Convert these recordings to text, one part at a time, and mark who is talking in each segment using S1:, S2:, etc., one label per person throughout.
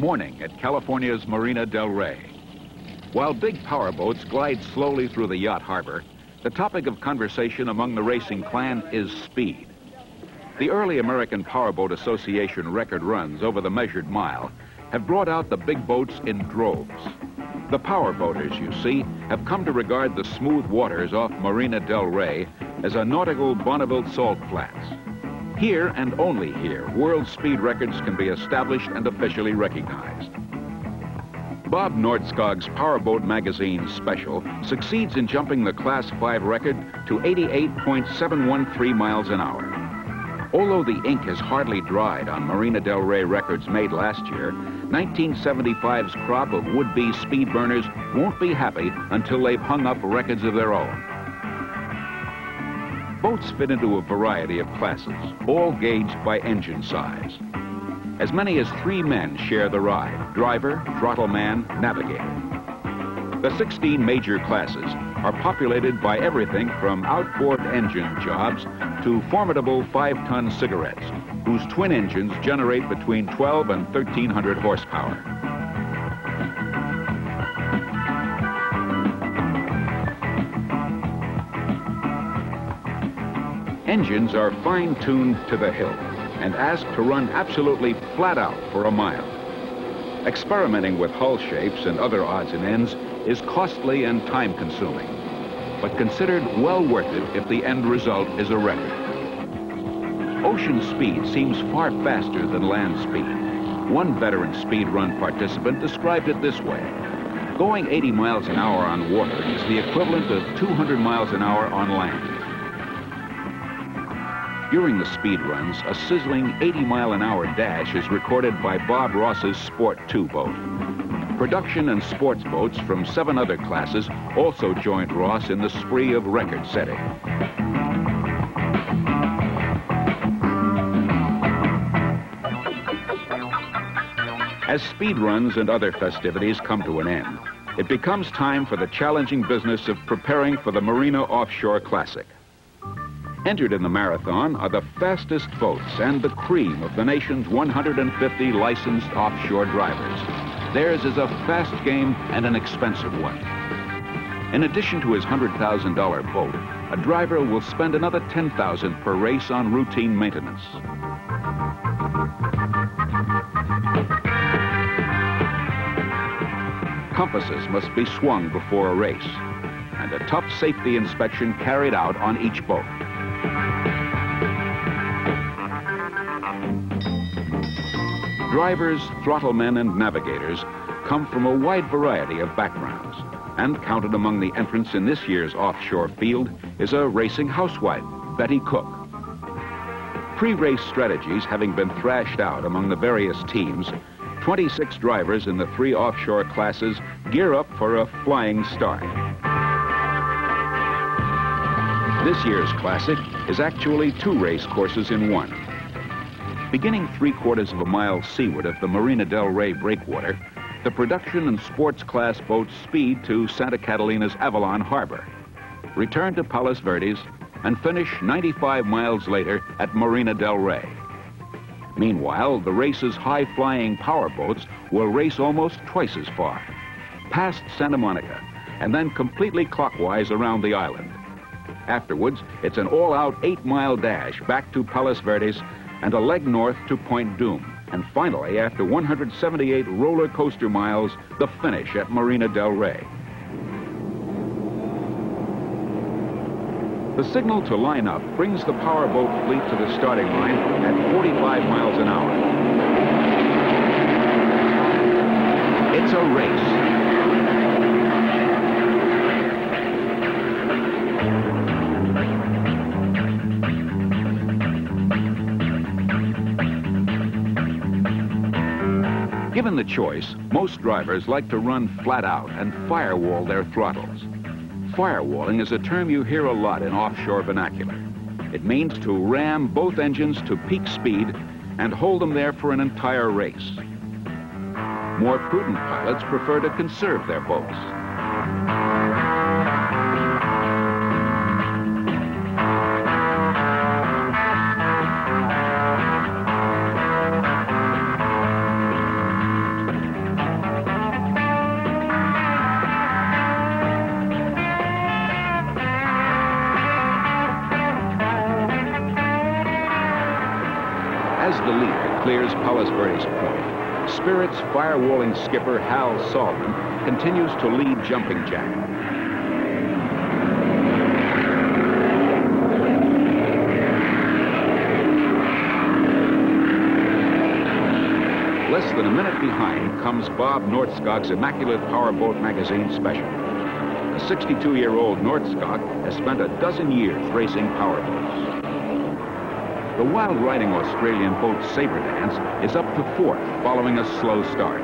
S1: morning at California's Marina del Rey. While big powerboats glide slowly through the yacht harbor, the topic of conversation among the racing clan is speed. The early American Powerboat Association record runs over the measured mile have brought out the big boats in droves. The powerboaters, you see, have come to regard the smooth waters off Marina del Rey as a nautical Bonneville salt flats. Here, and only here, world speed records can be established and officially recognized. Bob Nordskog's Powerboat Magazine Special succeeds in jumping the Class 5 record to 88.713 miles an hour. Although the ink has hardly dried on Marina del Rey records made last year, 1975's crop of would-be speed burners won't be happy until they've hung up records of their own. Boats fit into a variety of classes, all gauged by engine size. As many as 3 men share the ride: driver, throttle man, navigator. The 16 major classes are populated by everything from outboard engine jobs to formidable 5-ton cigarettes, whose twin engines generate between 12 and 1,300 horsepower. Engines are fine-tuned to the hilt and asked to run absolutely flat out for a mile. Experimenting with hull shapes and other odds and ends is costly and time-consuming, but considered well worth it if the end result is a record. Ocean speed seems far faster than land speed. One veteran speed run participant described it this way: going 80 miles an hour on water is the equivalent of 200 miles an hour on land. During the speed runs, a sizzling 80-mile-an-hour dash is recorded by Bob Ross's Sport 2 boat. Production and sports boats from 7 other classes also joined Ross in the spree of record setting. As speed runs and other festivities come to an end, it becomes time for the challenging business of preparing for the Marina Offshore Classic. Entered in the marathon are the fastest boats and the cream of the nation's 150 licensed offshore drivers. Theirs is a fast game and an expensive one. In addition to his $100,000 boat, a driver will spend another $10,000 per race on routine maintenance. Compasses must be swung before a race, and a tough safety inspection carried out on each boat. Drivers, throttle men, and navigators come from a wide variety of backgrounds, and counted among the entrants in this year's offshore field is a racing housewife, Betty Cook. Pre-race strategies having been thrashed out among the various teams, 26 drivers in the 3 offshore classes gear up for a flying start. This year's Classic is actually 2 race courses in one. Beginning 3/4 of a mile seaward of the Marina del Rey breakwater, the production and sports class boats speed to Santa Catalina's Avalon Harbor, return to Palos Verdes, and finish 95 miles later at Marina del Rey. Meanwhile, the race's high-flying powerboats will race almost twice as far, past Santa Monica, and then completely clockwise around the island. Afterwards, it's an all-out 8-mile dash back to Palos Verdes and a leg north to Point Dume. And finally, after 178 roller coaster miles, the finish at Marina del Rey. The signal to line up brings the powerboat fleet to the starting line at 45 miles an hour. It's a race. Given the choice, most drivers like to run flat out and firewall their throttles. Firewalling is a term you hear a lot in offshore vernacular. It means to ram both engines to peak speed and hold them there for an entire race. More prudent pilots prefer to conserve their boats. clears Palos Verdes Point, Spirit's firewalling skipper Hal Salman continues to lead jumping jack. Less than a minute behind comes Bob Nordskog's immaculate Powerboat magazine special. The 62-year-old Nordskog has spent a dozen years racing powerboats. The wild-riding Australian boat Sabre Dance is up to fourth following a slow start.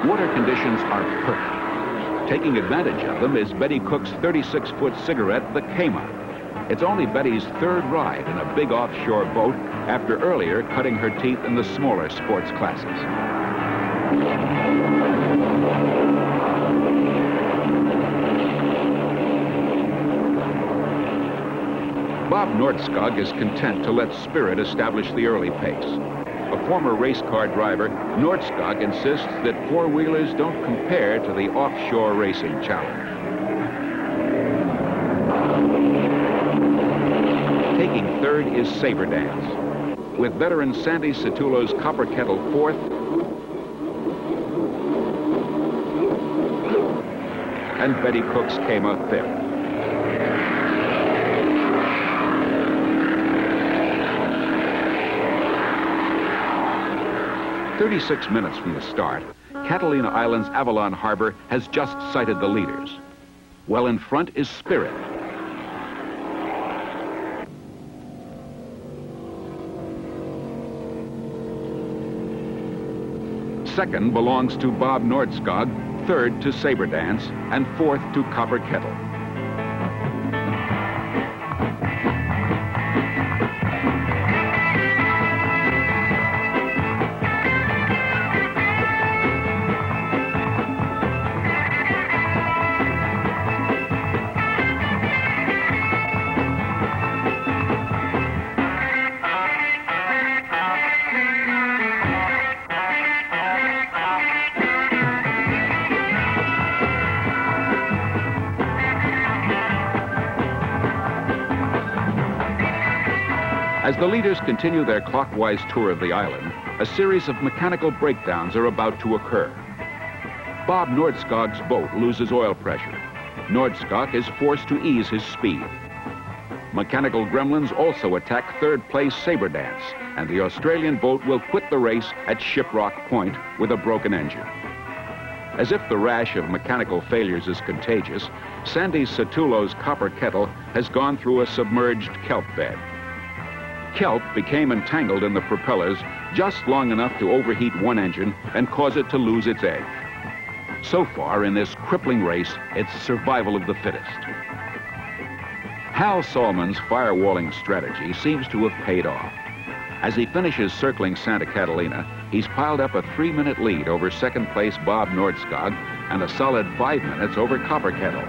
S1: Water conditions are perfect. Taking advantage of them is Betty Cook's 36-foot cigarette, the Kema. It's only Betty's third ride in a big offshore boat after earlier cutting her teeth in the smaller sports classes. Bob Nordskog is content to let Spirit establish the early pace. A former race car driver, Nordskog insists that four-wheelers don't compare to the offshore racing challenge. Taking third is Sabre Dance, with veteran Sandy Satullo's Copper Kettle fourth, and Betty Cook's Kema fifth. "36 minutes from the start, Catalina Island's Avalon Harbor has just sighted the leaders. Well in front is Spirit. Second belongs to Bob Nordskog, third to Sabre Dance, and fourth to Copper Kettle. As the leaders continue their clockwise tour of the island, a series of mechanical breakdowns are about to occur. Bob Nordskog's boat loses oil pressure. Nordskog is forced to ease his speed. Mechanical gremlins also attack third place Sabre Dance, and the Australian boat will quit the race at Shiprock Point with a broken engine. As if the rash of mechanical failures is contagious, Sandy Satullo's Copper Kettle has gone through a submerged kelp bed. Kelp became entangled in the propellers just long enough to overheat one engine and cause it to lose its edge. So far in this crippling race, it's survival of the fittest. Hal Salman's firewalling strategy seems to have paid off. As he finishes circling Santa Catalina, he's piled up a 3-minute lead over second place Bob Nordskog and a solid 5 minutes over Copper Kettle.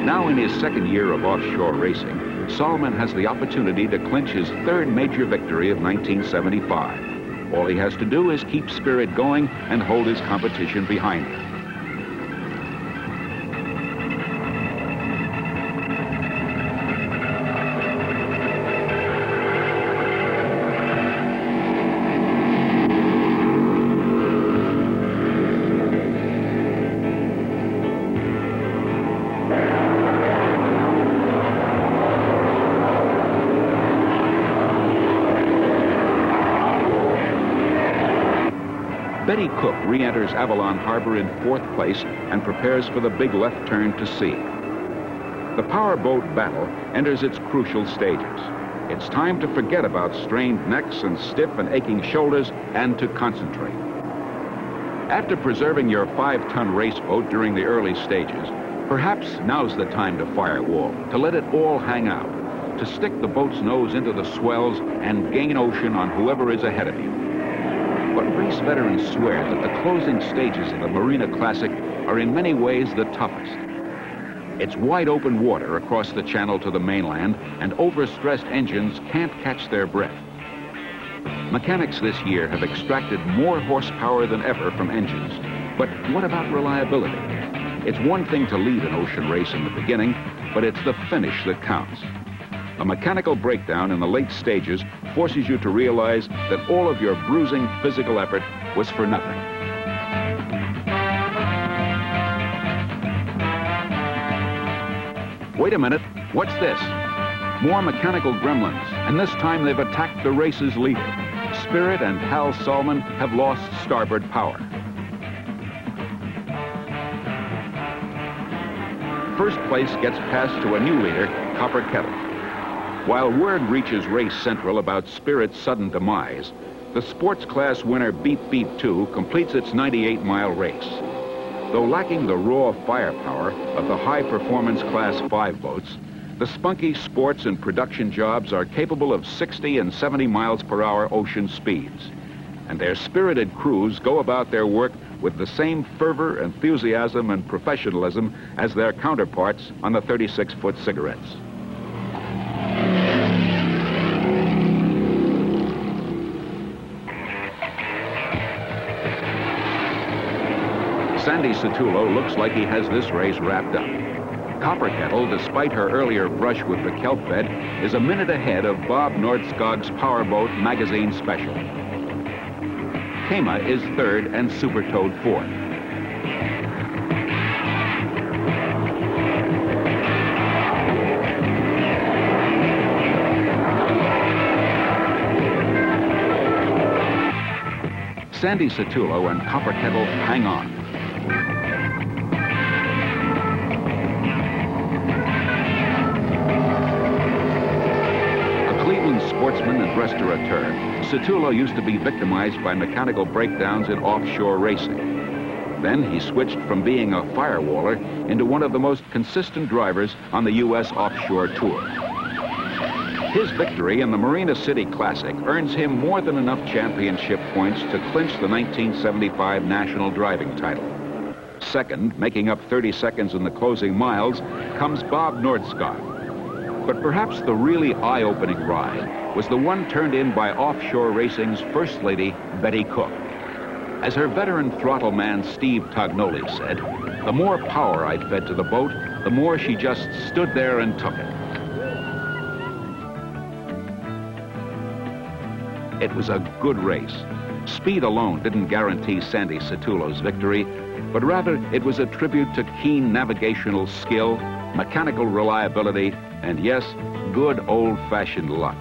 S1: Now in his second year of offshore racing, Salman has the opportunity to clinch his third major victory of 1975. All he has to do is keep Spirit going and hold his competition behind him. Betty Cook re-enters Avalon Harbor in fourth place and prepares for the big left turn to sea. The powerboat battle enters its crucial stages. It's time to forget about strained necks and stiff and aching shoulders and to concentrate. After preserving your 5-ton race boat during the early stages, perhaps now's the time to firewall, to let it all hang out, to stick the boat's nose into the swells and gain ocean on whoever is ahead of you. But race veterans swear that the closing stages of the Marina Classic are in many ways the toughest. It's wide open water across the channel to the mainland, and overstressed engines can't catch their breath. Mechanics this year have extracted more horsepower than ever from engines. But what about reliability? It's one thing to lead an ocean race in the beginning, but it's the finish that counts. A mechanical breakdown in the late stages forces you to realize that all of your bruising physical effort was for nothing. Wait a minute, what's this? More mechanical gremlins, and this time they've attacked the race's leader. Spirit and Hal Salmon have lost starboard power. First place gets passed to a new leader, Copper Kettle. While word reaches Race Central about Spirit's sudden demise, the sports class winner Beep Beep 2 completes its 98-mile race. Though lacking the raw firepower of the high-performance Class 5 boats, the spunky sports and production jobs are capable of 60 and 70 miles per hour ocean speeds. And their spirited crews go about their work with the same fervor, enthusiasm, and professionalism as their counterparts on the 36-foot cigarettes. Sandy Satullo looks like he has this race wrapped up. Copper Kettle, despite her earlier brush with the kelp bed, is a minute ahead of Bob Nordskog's Powerboat magazine special. Kema is third and Super Toad fourth. Sandy Satullo and Copper Kettle hang on. Sportsman and restaurateur, Satullo used to be victimized by mechanical breakdowns in offshore racing. Then he switched from being a firewaller into one of the most consistent drivers on the U.S. offshore tour. His victory in the Marina City Classic earns him more than enough championship points to clinch the 1975 national driving title. Second, making up 30 seconds in the closing miles, comes Bob Nordskog. But perhaps the really eye-opening ride was the one turned in by offshore racing's First Lady, Betty Cook. As her veteran throttle man, Steve Tognoli, said, the more power I fed to the boat, the more she just stood there and took it. It was a good race. Speed alone didn't guarantee Sandy Satullo's victory, but rather it was a tribute to keen navigational skill, mechanical reliability, and yes, good old-fashioned luck.